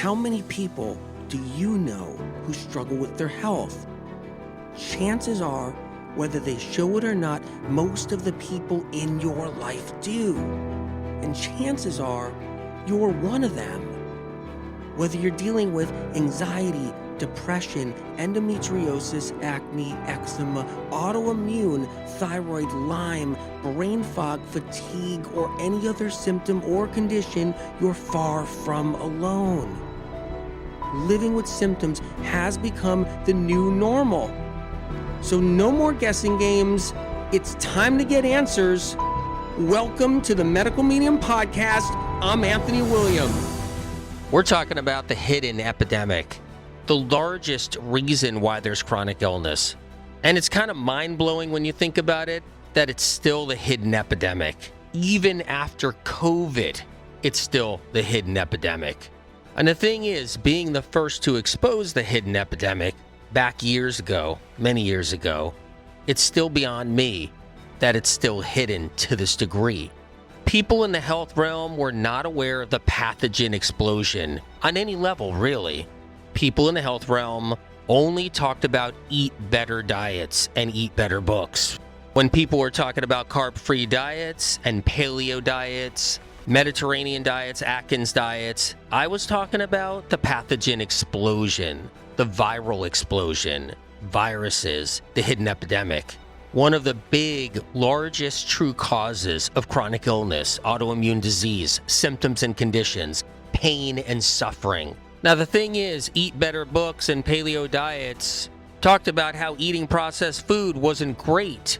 How many people do you know who struggle with their health? Chances are, whether they show it or not, most of the people in your life do. And chances are, you're one of them. Whether you're dealing with anxiety, depression, endometriosis, acne, eczema, autoimmune, thyroid, Lyme, brain fog, fatigue, or any other symptom or condition, you're far from alone. Living with symptoms has become the new normal. So no more guessing games. It's time to get answers. Welcome to the Medical Medium Podcast. I'm Anthony William. We're talking about the hidden epidemic, the largest reason why there's chronic illness. And it's kind of mind-blowing when you think about it, that it's still the hidden epidemic. Even after COVID, it's still the hidden epidemic. And the thing is, being the first to expose the hidden epidemic back years ago, many years ago, it's still beyond me that it's still hidden to this degree. People in the health realm were not aware of the pathogen explosion on any level, really. People in the health realm only talked about eat better diets and eat better books. When people were talking about carb-free diets and paleo diets, Mediterranean diets, Atkins diets, I was talking about the pathogen explosion, the viral explosion, viruses, the hidden epidemic. One of the big, largest true causes of chronic illness, autoimmune disease, symptoms and conditions, pain and suffering. Now the thing is, eat better books and paleo diets talked about how eating processed food wasn't great,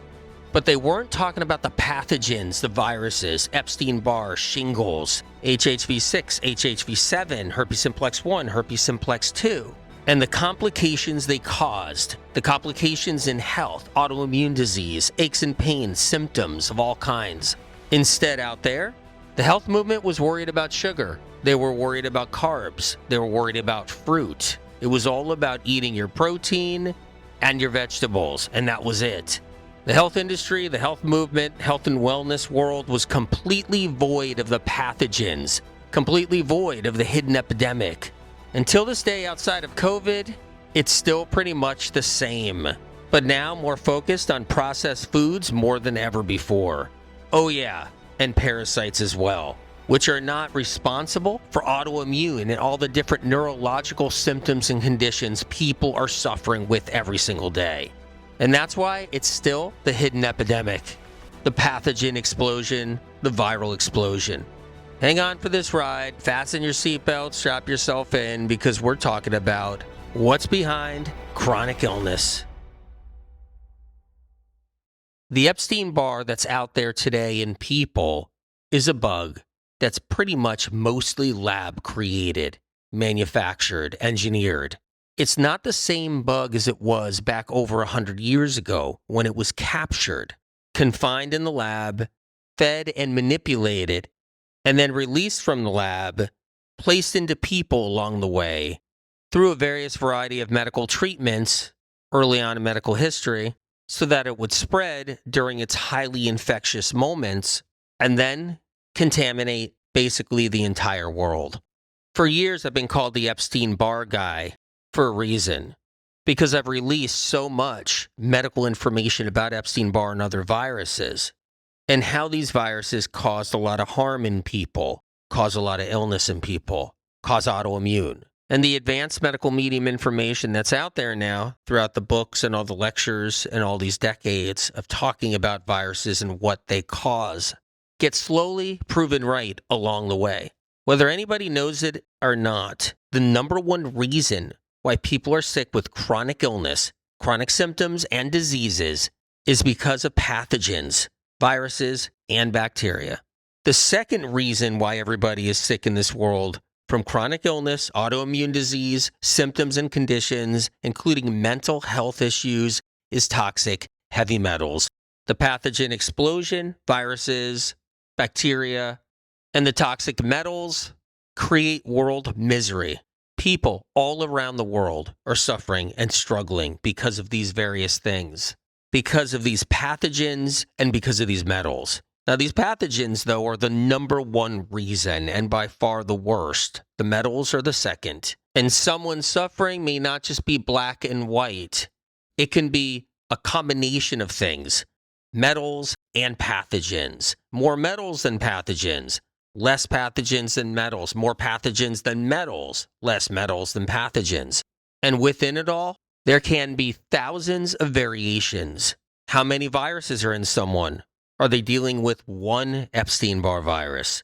but they weren't talking about the pathogens, the viruses, Epstein-Barr, shingles, HHV6, HHV7, herpes simplex 1, herpes simplex 2. And the complications they caused, the complications in health, autoimmune disease, aches and pains, symptoms of all kinds. Instead, out there, the health movement was worried about sugar. They were worried about carbs. They were worried about fruit. It was all about eating your protein and your vegetables, and that was it. The health industry, the health movement, health and wellness world was completely void of the pathogens, completely void of the hidden epidemic. Until this day, outside of COVID, it's still pretty much the same, but now more focused on processed foods more than ever before. Oh yeah, and parasites as well, which are not responsible for autoimmune and all the different neurological symptoms and conditions people are suffering with every single day. And that's why it's still the hidden epidemic, the pathogen explosion, the viral explosion. Hang on for this ride, fasten your seatbelt, strap yourself in, because we're talking about what's behind chronic illness. The Epstein-Barr that's out there today in people is a bug that's pretty much mostly lab created, manufactured, engineered. It's not the same bug as it was back over 100 years ago when it was captured, confined in the lab, fed and manipulated, and then released from the lab, placed into people along the way, through a various variety of medical treatments early on in medical history, so that it would spread during its highly infectious moments, and then contaminate basically the entire world. For years, I've been called the Epstein-Barr guy for a reason, because I've released so much medical information about Epstein-Barr and other viruses, and how these viruses caused a lot of harm in people, cause a lot of illness in people, cause autoimmune. And the advanced medical medium information that's out there now throughout the books and all the lectures and all these decades of talking about viruses and what they cause gets slowly proven right along the way. Whether anybody knows it or not, the number one reason why people are sick with chronic illness, chronic symptoms, and diseases is because of pathogens, viruses, and bacteria. The second reason why everybody is sick in this world from chronic illness, autoimmune disease, symptoms and conditions, including mental health issues, is toxic heavy metals. The pathogen explosion, viruses, bacteria, and the toxic metals create world misery. People all around the world are suffering and struggling because of these various things, because of these pathogens and because of these metals. Now, these pathogens, though, are the number one reason, and by far the worst. The metals are the second. And someone suffering may not just be black and white. It can be a combination of things. Metals and pathogens. More metals than pathogens. Less pathogens than metals. More pathogens than metals. Less metals than pathogens. And within it all, there can be thousands of variations. How many viruses are in someone? Are they dealing with one Epstein-Barr virus?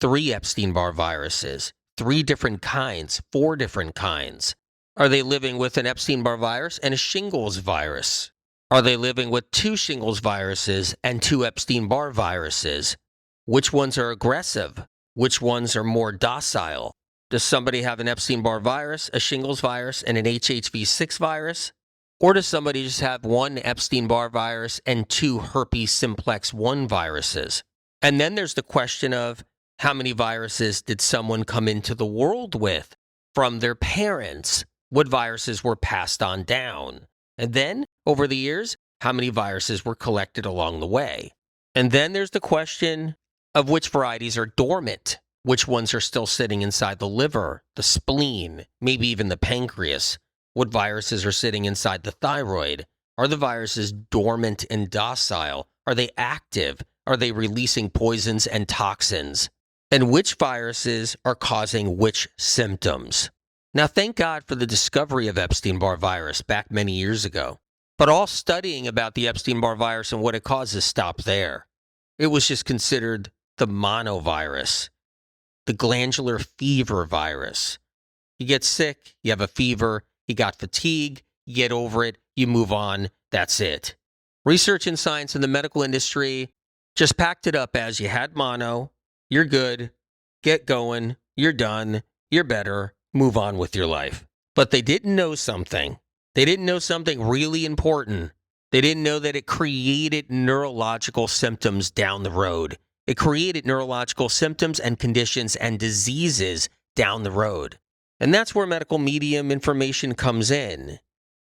3 Epstein-Barr viruses? 3 different kinds? 4 different kinds? Are they living with an Epstein-Barr virus and a shingles virus? Are they living with 2 shingles viruses and 2 Epstein-Barr viruses? Which ones are aggressive? Which ones are more docile? Does somebody have an Epstein-Barr virus, a shingles virus, and an HHV6 virus? Or does somebody just have 1 Epstein-Barr virus and 2 herpes simplex 1 viruses? And then there's the question of how many viruses did someone come into the world with from their parents? What viruses were passed on down? And then, over the years, how many viruses were collected along the way? And then there's the question of which varieties are dormant, which ones are still sitting inside the liver, the spleen, maybe even the pancreas. What viruses are sitting inside the thyroid? Are the viruses dormant and docile? Are they active? Are they releasing poisons and toxins? And which viruses are causing which symptoms? Now, thank God for the discovery of Epstein-Barr virus back many years ago. But all studying about the Epstein-Barr virus and what it causes stopped there. It was just considered the monovirus, the glandular fever virus. You get sick, you have a fever, you got fatigue, you get over it, you move on, that's it. Research and science in the medical industry just packed it up as you had mono, you're good, get going, you're done, you're better, move on with your life. But they didn't know something. They didn't know something really important. They didn't know that it created neurological symptoms down the road. It created neurological symptoms and conditions and diseases down the road. And that's where medical medium information comes in.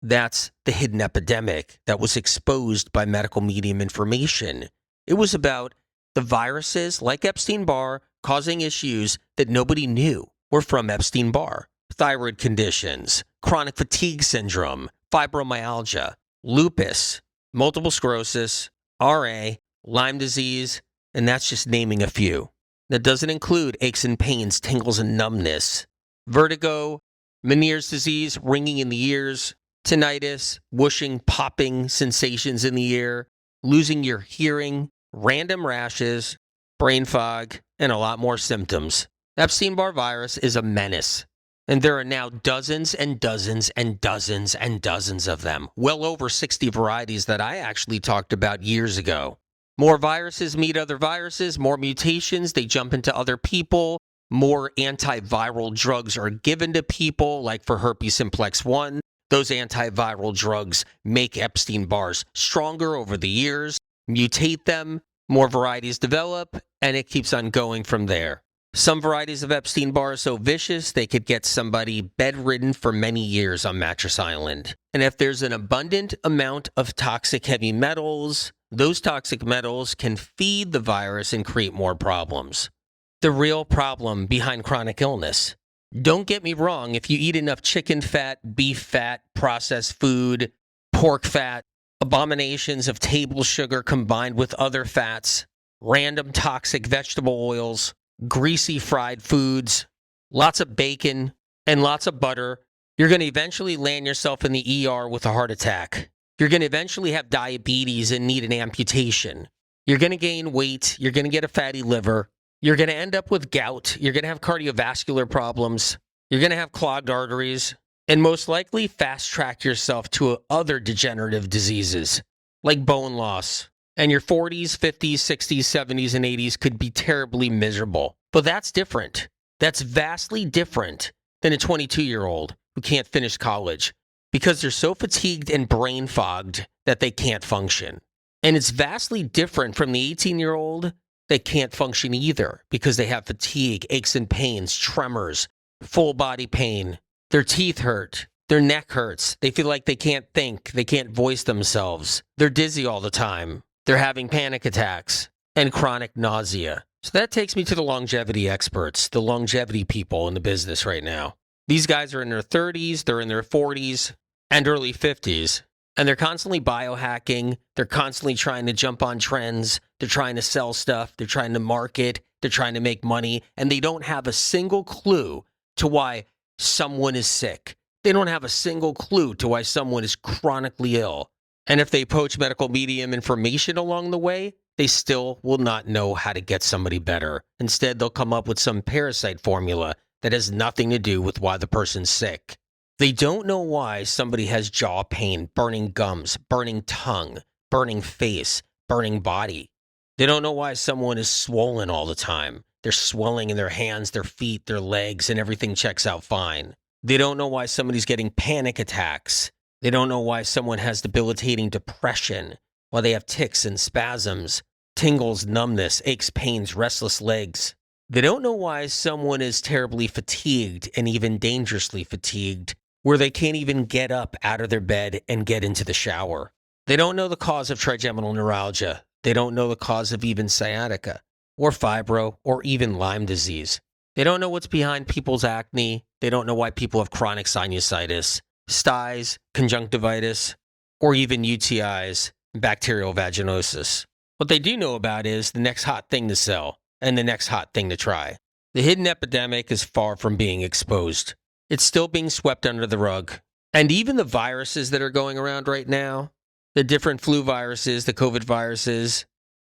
That's the hidden epidemic that was exposed by medical medium information. It was about the viruses like Epstein-Barr causing issues that nobody knew were from Epstein-Barr. Thyroid conditions, chronic fatigue syndrome, fibromyalgia, lupus, multiple sclerosis, RA, Lyme disease, and that's just naming a few. That doesn't include aches and pains, tingles and numbness, vertigo, Meniere's disease, ringing in the ears, tinnitus, whooshing, popping sensations in the ear, losing your hearing, random rashes, brain fog, and a lot more symptoms. Epstein-Barr virus is a menace, and there are now dozens and dozens and dozens and dozens of them. Well over 60 varieties that I actually talked about years ago. More viruses meet other viruses, more mutations, they jump into other people. More antiviral drugs are given to people, like for herpes simplex 1. Those antiviral drugs make Epstein-Barrs stronger over the years, mutate them, more varieties develop, and it keeps on going from there. Some varieties of Epstein-Barr are so vicious they could get somebody bedridden for many years on Mattress Island. And if there's an abundant amount of toxic heavy metals, those toxic metals can feed the virus and create more problems. The real problem behind chronic illness. Don't get me wrong, if you eat enough chicken fat, beef fat, processed food, pork fat, abominations of table sugar combined with other fats, random toxic vegetable oils, greasy fried foods, lots of bacon, and lots of butter, you're going to eventually land yourself in the ER with a heart attack. You're going to eventually have diabetes and need an amputation. You're going to gain weight. You're going to get a fatty liver. You're going to end up with gout. You're going to have cardiovascular problems. You're going to have clogged arteries. And most likely fast track yourself to other degenerative diseases like bone loss. And your 40s, 50s, 60s, 70s, and 80s could be terribly miserable. But that's different. That's vastly different than a 22-year-old who can't finish college because they're so fatigued and brain fogged that they can't function. And it's vastly different from the 18-year-old that can't function either because they have fatigue, aches and pains, tremors, full body pain. Their teeth hurt. Their neck hurts. They feel like they can't think. They can't voice themselves. They're dizzy all the time. They're having panic attacks. and chronic nausea. So that takes me to the longevity experts, the longevity people in the business right now. These guys are in their 30s, they're in their 40s, and early 50s. And they're constantly biohacking. They're constantly trying to jump on trends. They're trying to sell stuff. They're trying to market. They're trying to make money. And they don't have a single clue to why someone is sick. They don't have a single clue to why someone is chronically ill. And if they poach medical medium information along the way, they still will not know how to get somebody better. Instead, they'll come up with some parasite formula that has nothing to do with why the person's sick. They don't know why somebody has jaw pain, burning gums, burning tongue, burning face, burning body. They don't know why someone is swollen all the time. They're swelling in their hands, their feet, their legs, and everything checks out fine. They don't know why somebody's getting panic attacks. They don't know why someone has debilitating depression, why they have tics and spasms, tingles, numbness, aches, pains, restless legs. They don't know why someone is terribly fatigued and even dangerously fatigued, where they can't even get up out of their bed and get into the shower. They don't know the cause of trigeminal neuralgia. They don't know the cause of even sciatica, or fibro, or even Lyme disease. They don't know what's behind people's acne. They don't know why people have chronic sinusitis, styes, conjunctivitis, or even UTIs, bacterial vaginosis. What they do know about is the next hot thing to sell and the next hot thing to try. The hidden epidemic is far from being exposed. It's still being swept under the rug. And even the viruses that are going around right now, the different flu viruses, the COVID viruses,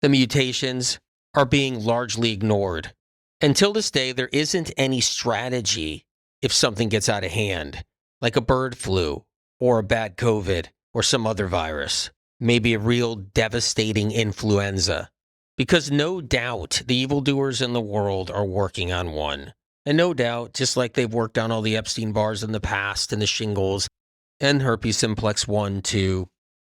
the mutations, are being largely ignored. Until this day, there isn't any strategy if something gets out of hand, like a bird flu or a bad COVID or some other virus, maybe a real devastating influenza. Because no doubt the evildoers in the world are working on one. And no doubt, just like they've worked on all the Epstein-Barrs in the past and the shingles and herpes simplex 1, 2,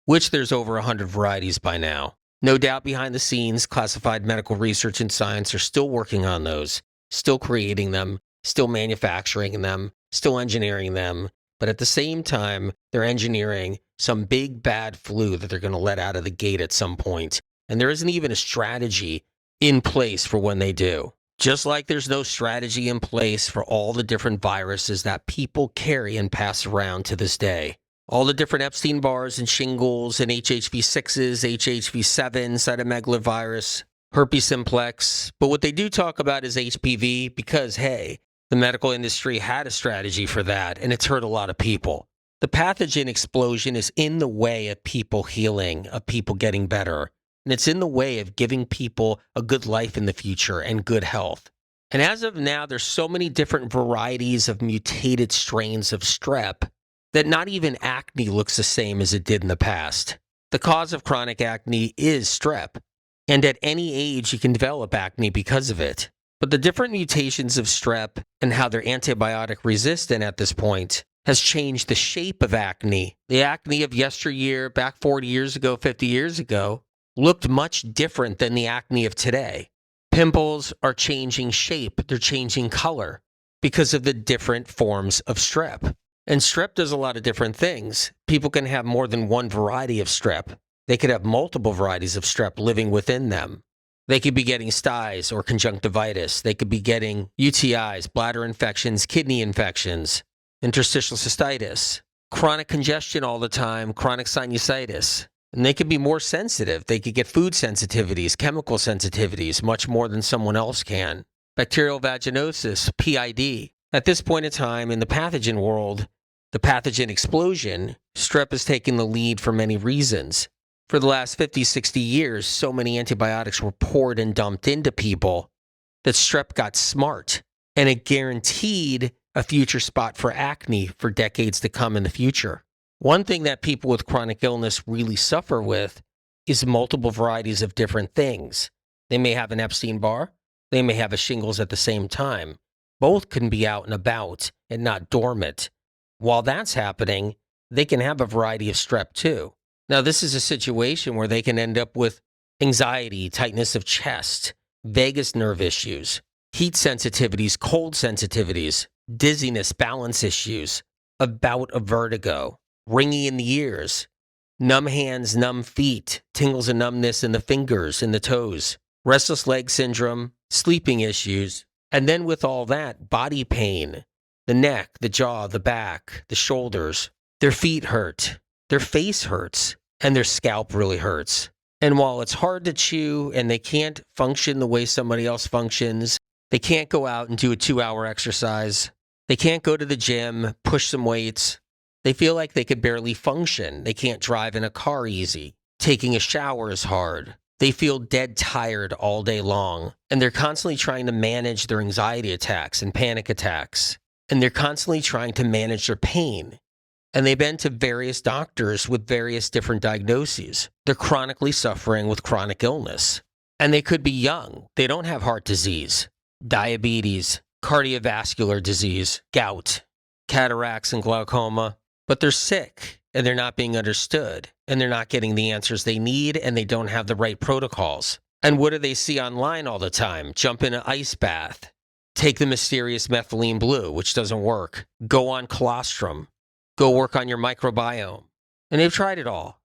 which there's over 100 varieties by now. No doubt behind the scenes, classified medical research and science are still working on those, still creating them, still manufacturing them, still engineering them. But at the same time, they're engineering some big bad flu that they're going to let out of the gate at some point. And there isn't even a strategy in place for when they do. Just like there's no strategy in place for all the different viruses that people carry and pass around to this day. All the different Epstein-Barrs and shingles and HHV6s, HHV7, cytomegalovirus, herpes simplex. But what they do talk about is HPV because, hey, the medical industry had a strategy for that and it's hurt a lot of people. The pathogen explosion is in the way of people healing, of people getting better. And it's in the way of giving people a good life in the future and good health. And as of now, there's so many different varieties of mutated strains of strep that not even acne looks the same as it did in the past. The cause of chronic acne is strep. And at any age, you can develop acne because of it. But the different mutations of strep and how they're antibiotic resistant at this point has changed the shape of acne. The acne of yesteryear, back 40 years ago, 50 years ago, looked much different than the acne of today. Pimples are changing shape, they're changing color because of the different forms of strep. And strep does a lot of different things. People can have more than one variety of strep. They could have multiple varieties of strep living within them. They could be getting styes or conjunctivitis. They could be getting UTIs, bladder infections, kidney infections, interstitial cystitis, chronic congestion all the time, chronic sinusitis. And they could be more sensitive. They could get food sensitivities, chemical sensitivities, much more than someone else can. Bacterial vaginosis, PID. At this point in time in the pathogen world, the pathogen explosion, strep is taking the lead for many reasons. For the last 50, 60 years, so many antibiotics were poured and dumped into people that strep got smart. And it guaranteed a future spot for acne for decades to come in the future. One thing that people with chronic illness really suffer with is multiple varieties of different things. They may have an Epstein-Barr. They may have a shingles at the same time. Both can be out and about and not dormant. While that's happening, they can have a variety of strep too. Now, this is a situation where they can end up with anxiety, tightness of chest, vagus nerve issues, heat sensitivities, cold sensitivities, dizziness, balance issues, a bout of vertigo, ringing in the ears, numb hands, numb feet, tingles and numbness in the fingers and the toes, restless leg syndrome, sleeping issues, and then with all that, body pain, the neck, the jaw, the back, the shoulders, their feet hurt, their face hurts, and their scalp really hurts. And while it's hard to chew and they can't function the way somebody else functions, they can't go out and do a 2-hour exercise. They can't go to the gym, push some weights. They feel like they could barely function. They can't drive in a car easy. Taking a shower is hard. They feel dead tired all day long. And they're constantly trying to manage their anxiety attacks and panic attacks. And they're constantly trying to manage their pain. And they've been to various doctors with various different diagnoses. They're chronically suffering with chronic illness. And they could be young. They don't have heart disease, diabetes, cardiovascular disease, gout, cataracts, and glaucoma. But they're sick, and they're not being understood, and they're not getting the answers they need, and they don't have the right protocols. And what do they see online all the time? Jump in an ice bath. Take the mysterious methylene blue, which doesn't work. Go on colostrum. Go work on your microbiome. And they've tried it all.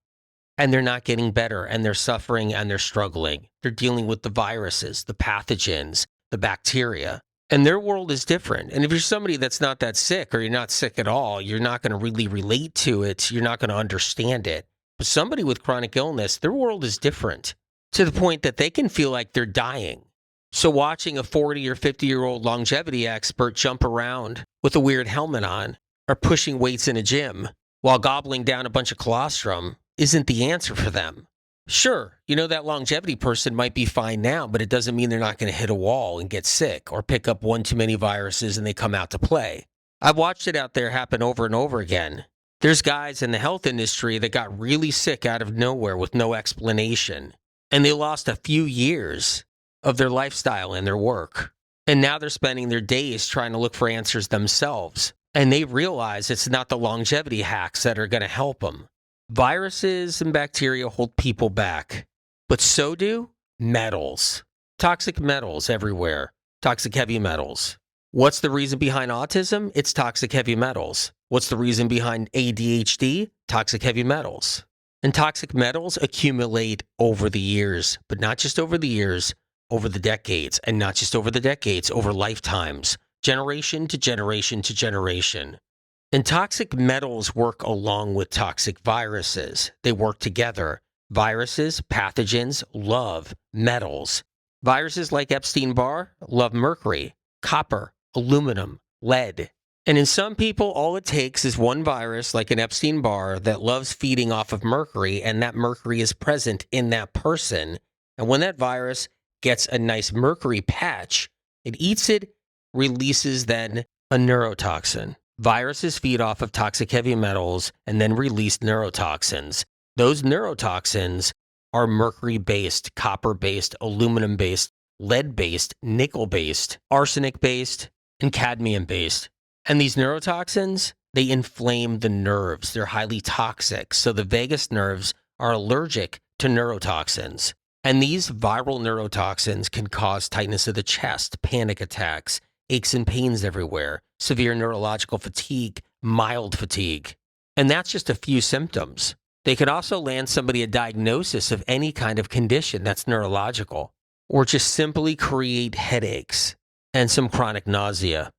And they're not getting better, and they're suffering, and they're struggling. They're dealing with the viruses, the pathogens, the bacteria. And their world is different. And if you're somebody that's not that sick, or you're not sick at all, you're not going to really relate to it. You're not going to understand it. But somebody with chronic illness, their world is different to the point that they can feel like they're dying. So watching a 40 or 50-year-old longevity expert jump around with a weird helmet on or pushing weights in a gym while gobbling down a bunch of colostrum isn't the answer for them. Sure, that longevity person might be fine now, but it doesn't mean they're not going to hit a wall and get sick or pick up one too many viruses and they come out to play. I've watched it out there happen over and over again. There's guys in the health industry that got really sick out of nowhere with no explanation, and they lost a few years of their lifestyle and their work. And now they're spending their days trying to look for answers themselves. And they realize it's not the longevity hacks that are going to help them. Viruses and bacteria hold people back, but so do metals. Toxic metals everywhere. Toxic heavy metals. What's the reason behind autism? It's toxic heavy metals. What's the reason behind ADHD? Toxic heavy metals. And toxic metals accumulate over the years, but not just over the years, over the decades, and not just over the decades, over lifetimes, generation to generation to generation. And toxic metals work along with toxic viruses. They work together. Viruses, pathogens, love metals. Viruses like Epstein-Barr love mercury, copper, aluminum, lead. And in some people, all it takes is one virus like an Epstein-Barr that loves feeding off of mercury, and that mercury is present in that person. And when that virus gets a nice mercury patch, it eats it, releases then a neurotoxin. Viruses feed off of toxic heavy metals and then release neurotoxins. Those neurotoxins are mercury-based, copper-based, aluminum-based, lead-based, nickel-based, arsenic-based, and cadmium-based. And these neurotoxins, they inflame the nerves. They're highly toxic. So the vagus nerves are allergic to neurotoxins. And these viral neurotoxins can cause tightness of the chest, panic attacks, aches and pains everywhere, severe neurological fatigue, mild fatigue. And that's just a few symptoms. They could also land somebody a diagnosis of any kind of condition that's neurological, or just simply create headaches and some chronic nausea.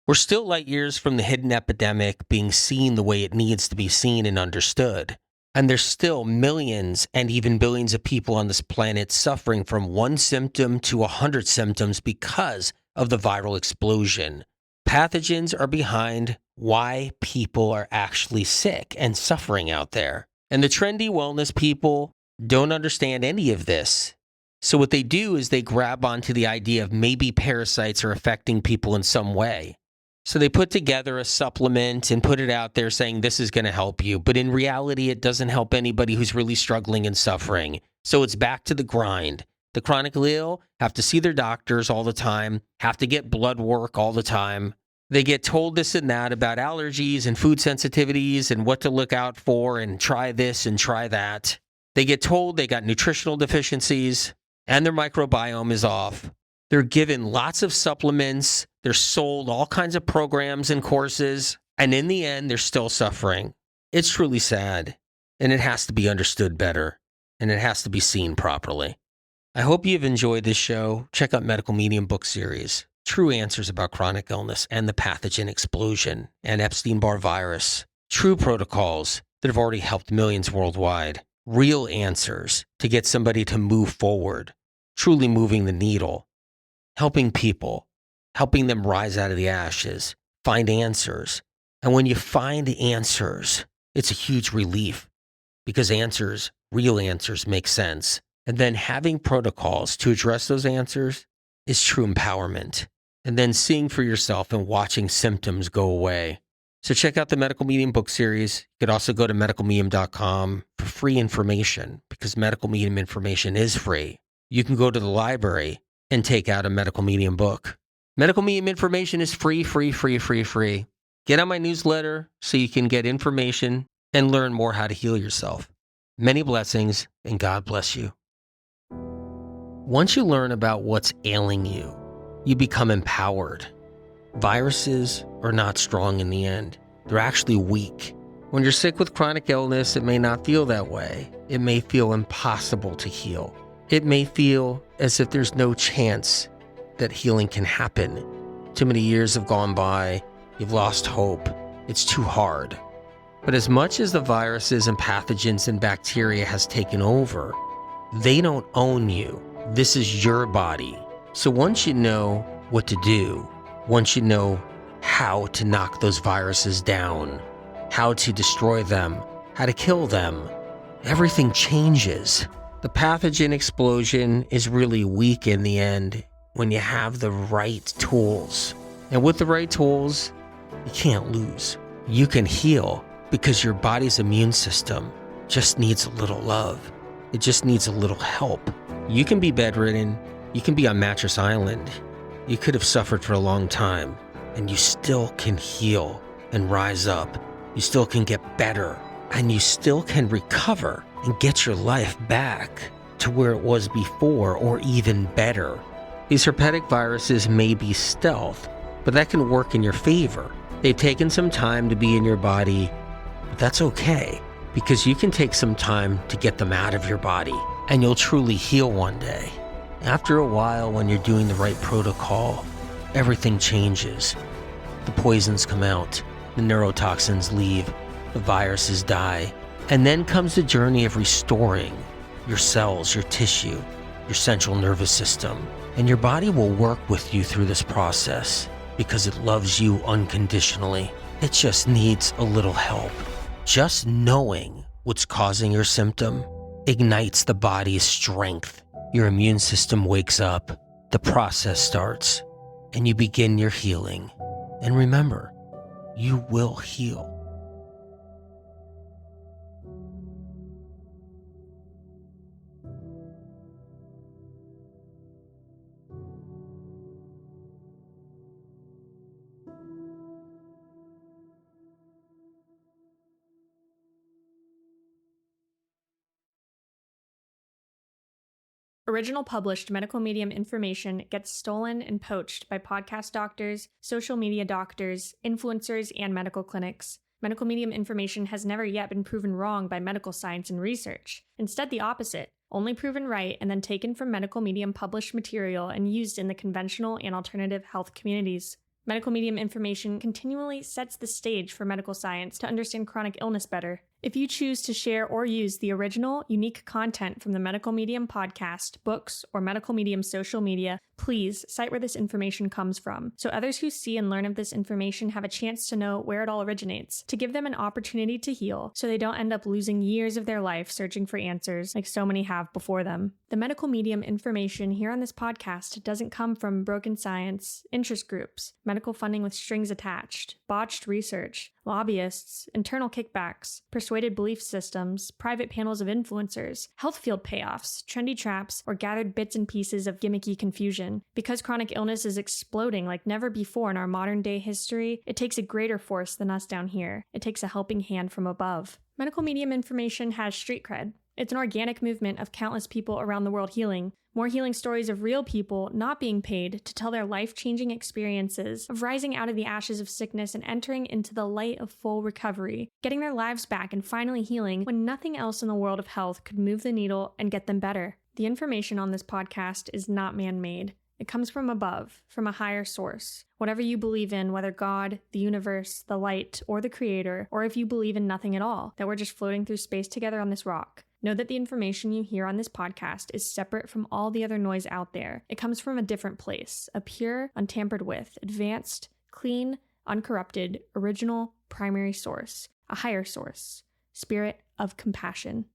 We're still light years from the hidden epidemic being seen the way it needs to be seen and understood. And there's still millions and even billions of people on this planet suffering from one symptom to 100 symptoms because of the viral explosion. Pathogens are behind why people are actually sick and suffering out there. And the trendy wellness people don't understand any of this. So what they do is they grab onto the idea of maybe parasites are affecting people in some way. So they put together a supplement and put it out there saying this is going to help you. But in reality, it doesn't help anybody who's really struggling and suffering. So it's back to the grind. The chronically ill have to see their doctors all the time, have to get blood work all the time. They get told this and that about allergies and food sensitivities and what to look out for and try this and try that. They get told they got nutritional deficiencies and their microbiome is off. They're given lots of supplements. They're sold all kinds of programs and courses. And in the end, they're still suffering. It's truly sad. And it has to be understood better. And it has to be seen properly. I hope you've enjoyed this show. Check out Medical Medium book series, True Answers About Chronic Illness and the Pathogen Explosion and Epstein-Barr virus. True protocols that have already helped millions worldwide. Real answers to get somebody to move forward, truly moving the needle, helping people, helping them rise out of the ashes, find answers. And when you find answers, it's a huge relief because answers, real answers, make sense. And then having protocols to address those answers is true empowerment. And then seeing for yourself and watching symptoms go away. So check out the Medical Medium book series. You could also go to medicalmedium.com for free information because Medical Medium information is free. You can go to the library and take out a Medical Medium book. Medical Medium information is free. Get on my newsletter so you can get information and learn more how to heal yourself. Many blessings and God bless you. Once you learn about what's ailing you, you become empowered. Viruses are not strong in the end. They're actually weak. When you're sick with chronic illness, it may not feel that way. It may feel impossible to heal. It may feel as if there's no chance that healing can happen. Too many years have gone by. You've lost hope. It's too hard. But as much as the viruses and pathogens and bacteria has taken over, they don't own you. This is your body. So once you know what to do, once you know how to knock those viruses down, how to destroy them, how to kill them, everything changes. The pathogen explosion is really weak in the end when you have the right tools. And with the right tools, you can't lose. You can heal because your body's immune system just needs a little love. It just needs a little help. You can be bedridden. You can be on Mattress Island. You could have suffered for a long time, and you still can heal and rise up. You still can get better, and you still can recover and get your life back to where it was before or even better. These herpetic viruses may be stealth, but that can work in your favor. They've taken some time to be in your body, but that's okay because you can take some time to get them out of your body and you'll truly heal one day. After a while, when you're doing the right protocol, everything changes. The poisons come out, the neurotoxins leave, the viruses die, and then comes the journey of restoring your cells, your tissue, your central nervous system. And your body will work with you through this process because it loves you unconditionally. It just needs a little help. Just knowing what's causing your symptom ignites the body's strength. Your immune system wakes up, the process starts, and you begin your healing. And remember, you will heal. Original published medical medium information gets stolen and poached by podcast doctors, social media doctors, influencers, and medical clinics. Medical medium information has never yet been proven wrong by medical science and research. Instead, the opposite, only proven right and then taken from medical medium published material and used in the conventional and alternative health communities. Medical medium information continually sets the stage for medical science to understand chronic illness better. If you choose to share or use the original, unique content from the Medical Medium podcast, books, or Medical Medium social media, please cite where this information comes from, so others who see and learn of this information have a chance to know where it all originates, to give them an opportunity to heal, so they don't end up losing years of their life searching for answers like so many have before them. The Medical Medium information here on this podcast doesn't come from broken science, interest groups, medical funding with strings attached, botched research, lobbyists, internal kickbacks, persuaded belief systems, private panels of influencers, health field payoffs, trendy traps, or gathered bits and pieces of gimmicky confusion. Because chronic illness is exploding like never before in our modern day history, it takes a greater force than us down here. It takes a helping hand from above. Medical medium information has street cred. It's an organic movement of countless people around the world healing. More healing stories of real people not being paid to tell their life-changing experiences of rising out of the ashes of sickness and entering into the light of full recovery, getting their lives back and finally healing when nothing else in the world of health could move the needle and get them better. The information on this podcast is not man-made. It comes from above, from a higher source. Whatever you believe in, whether God, the universe, the light, or the creator, or if you believe in nothing at all, that we're just floating through space together on this rock, know that the information you hear on this podcast is separate from all the other noise out there. It comes from a different place, a pure, untampered with, advanced, clean, uncorrupted, original, primary source, a higher source, spirit of compassion.